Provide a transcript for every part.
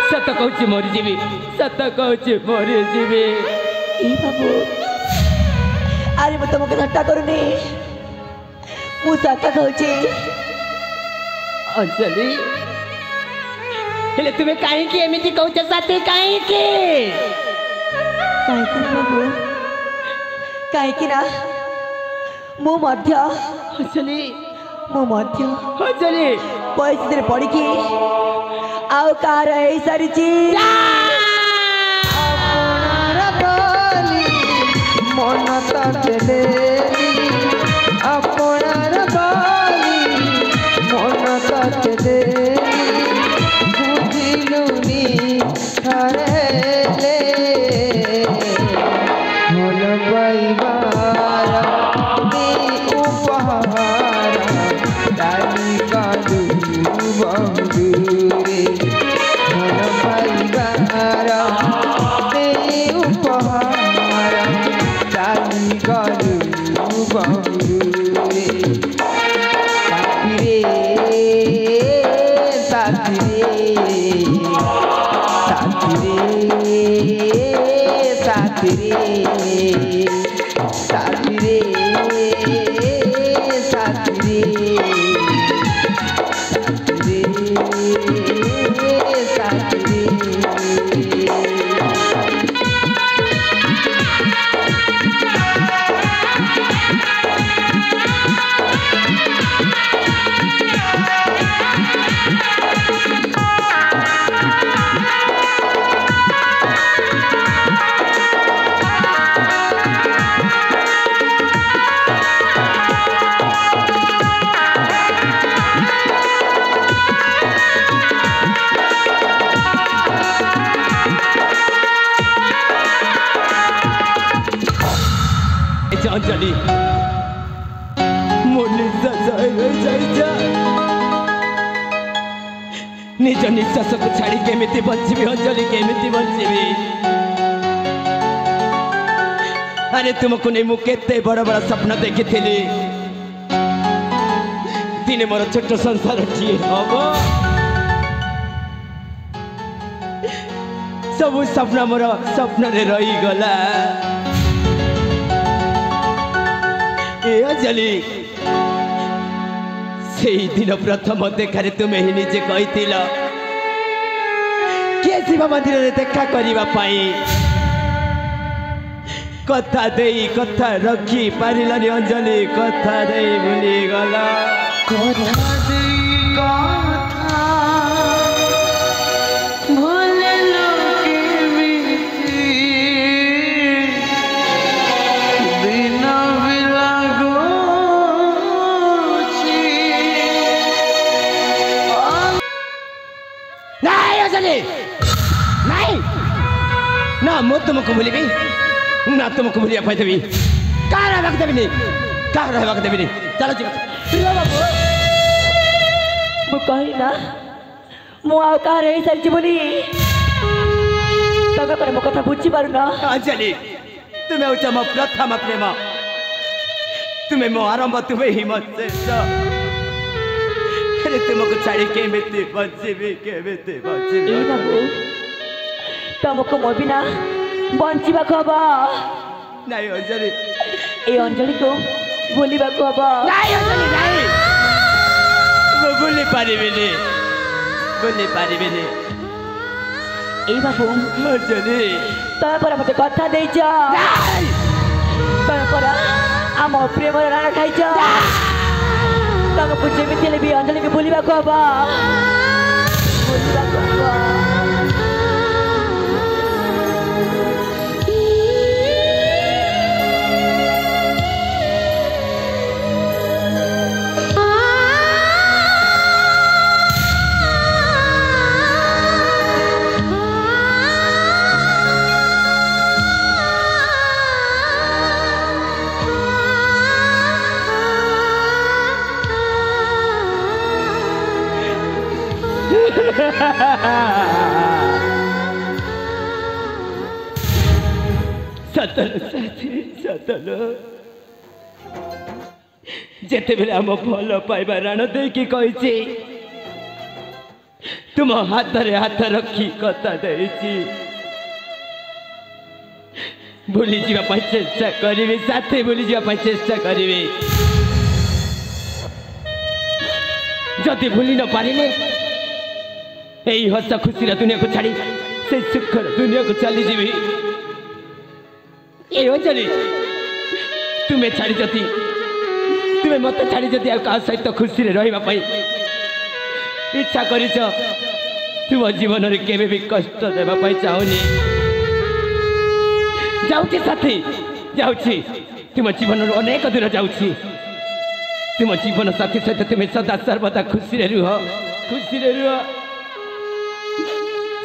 सत कहूँ मरीजी सत कहूँ मरीजी बाबू अरे मैं तुमको धट्टा करूनी मु सत कहूँ अंजलि हेले तुम्हें कहीं एमती कहूच साथी कहीं बाबू कहीं ना मु मध्य अंजलि मु मध्य अंजलि परिस्थिति पड़ी कि आउ कार सारी मन तले अपनार बाली मन तले बुझिलुनी हरेले भल पाइबार उपहार डाली कालू बहुदूरे भल पाइबार उपहार डाली कालू बहुदूरे साथी अंजलि निज निश्वास को छाड़ी केमिति बचबी अंजलि केमिति बचबी अरे तुमको नहीं मुझे केते बड़ बड़ स्वप्न देखी दिने मोर छोट संसार किए हम सब स्वप्न मोर स्वप्न रे रही गला अंजलि से दिन प्रथम देखारे तुम्हें ही निजे कही किए शिव मंदिर में देखा करने कथा दे कथा रखी पारिलानी अंजलि कथा दे भूली गला नहीं ना मु तुमको भूलिबी ना तुमको भूलिया पाइदेवी कहाँ रहबाक देविनी कहाँ रहबाक देविनी चलो जी बाबू मु कही ना मु आउ कार सारी बोली तब पर मो कथा बुझी पारु ना अंजलि तुम्हें हूँ मो प्रथम प्रेम तुम्हें मो आरंभ तुम्हें ही मत तुमको छाड़ी केमिति बचबी केमिति बचबी बाबू तुमको मो बिना बंचीबा हम नहीं अंजलि ए अंजलि को भूलिबा हम नहीं अंजलि नहीं मु भूली पारिबिनी ए बाबू अंजलि तब पर मते कथा देइछ तब पर आम प्रेम राणा खाइछ तुमको जेमिति भी अंजलि के भूलिबा हम सतल साथी सतल जेते बेले आम भल पाइबा राण देकी कही तुम हाथ रे हाथ रखी कथा देछि भूली जावा चेष्टा करिवे साथे भूली जावा चेष्टा करिवे जदि भूली न पारिले यही हस खुशी दुनिया को छाड़ी से सुखर दुनिया को चली जीवी ये चली तुम्हें छाड़ी जति तुम्हें मत छाड़ी जति आ सहित खुशी रे रहिबा पई इच्छा करिछ तुम जीवन रे केबे भी कष्ट देबा पई चाहुनी जाउची साथी जाउची तुम जीवन रो अनेक दूर जाउची तुम जीवन साथी सहित तुम्हें सदा सर्वदा खुशी रे रुह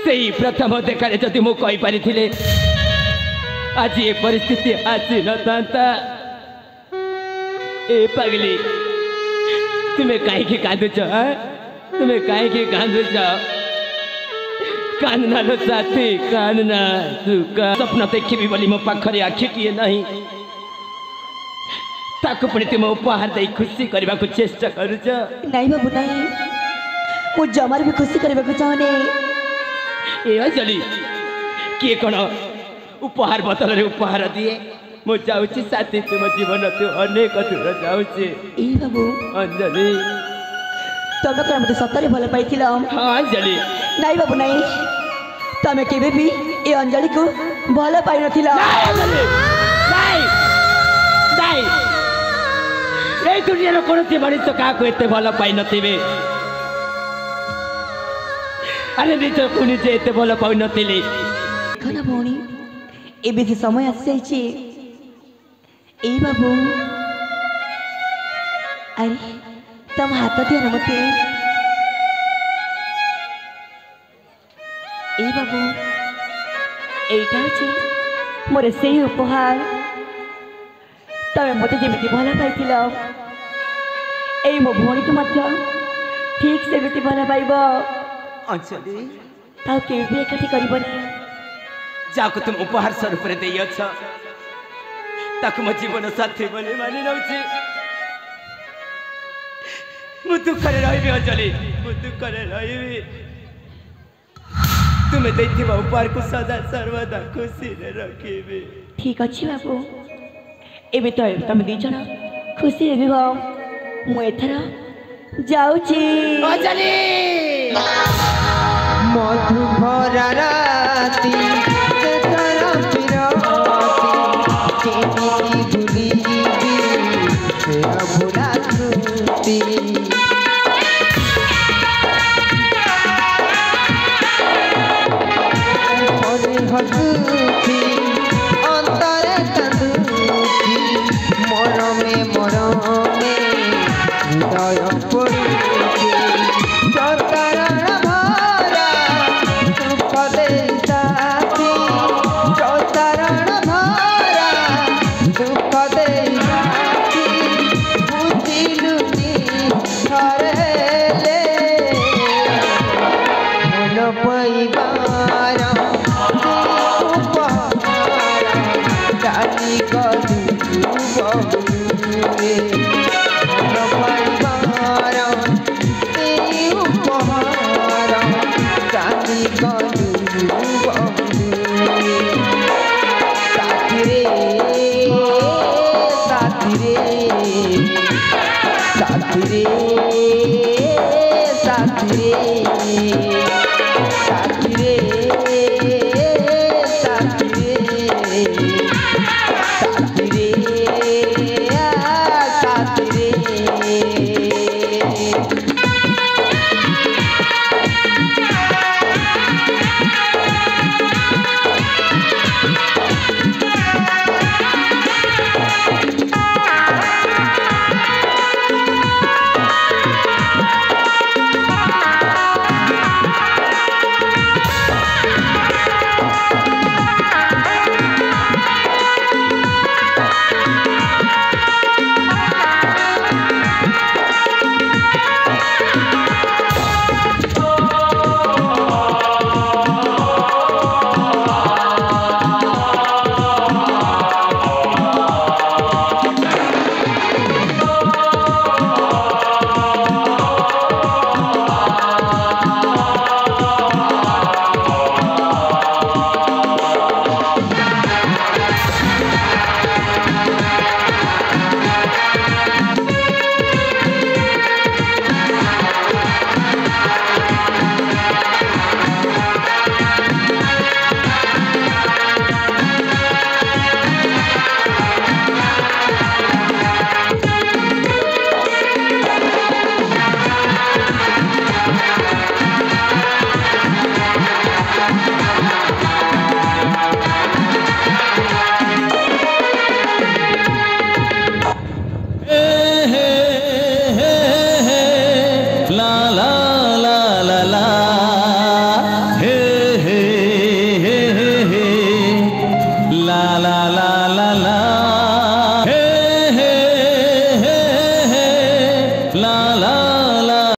से ही प्रथम देखारे जदि मु कहि पारिथिले आज ये परिस्थिति आसी न तांता ए पगली तुम्हें काहे के कांदुछ तुम्हें काहे के कांदुछ कांदना लो साथी कांदना तू का सपना देखिबी बोली मो पाखरे आखि किए नहीं ताको पुणी तुम उपहार दे खुशी करबा को चेष्टा करूछ नहीं बाबू नहीं मु जमार भी खुशी करबा को चाहने ए अंजलि किए कौन उपहार बदल रे उपहार दिए मु जाउची साथी तुम जीवन तू अनेक दूर जाउची ए बाबू अंजलि तमे कौन मते सतरे भल पाइथिला हाँ अंजलि नहीं बाबू नहीं तमे केबे भी ए अंजलि को भल पाइ नथिला अंजलि नहीं नहीं ए दुनिया रो कोनोसी मनुष्य का को एते भल पाइ नथिबे अरे निज को निजे एते भल पाइ नथिले खाना भौणी एबे से समय आसी जाइछे ए बाबू अरे तम हाथ दियो न मते ए बाबू एटा छे मोर सेही उपहार तमे मते जेमिति भला पाइथिल ए मो भौणी के मध्य ठीक से बेटी भला पाइबो अंजलि ताऊ केबे एकठी करबनी जाको तुम उपहार स्वरूप रे देयछ ताको मो जीवन साथी बोली मानि नउछि मु दुख रे रहिबी अंजलि मु दुख रे रहिबी तुम्हें दैथिबा उपहार को सदा सर्वदा खुशी रे रखिबी ठीक अछि बाबू एबे तो तमे दी जण खुशी हेबी हो मु एथरा जाउची अंजलि मधु भरा राती तेरा पिराती केमिति भूलिबी तेरा भुला स्मृति मने हसुची अंतरे कांदुची मरमे हृदय पड़ुची चरण भरा सुख देसाती चरण भरा सुख देसाती बुझिलुनी थरेले मन पैबार उपहार डाली गलु बहुरे मन पैबार उपहार डाली गलु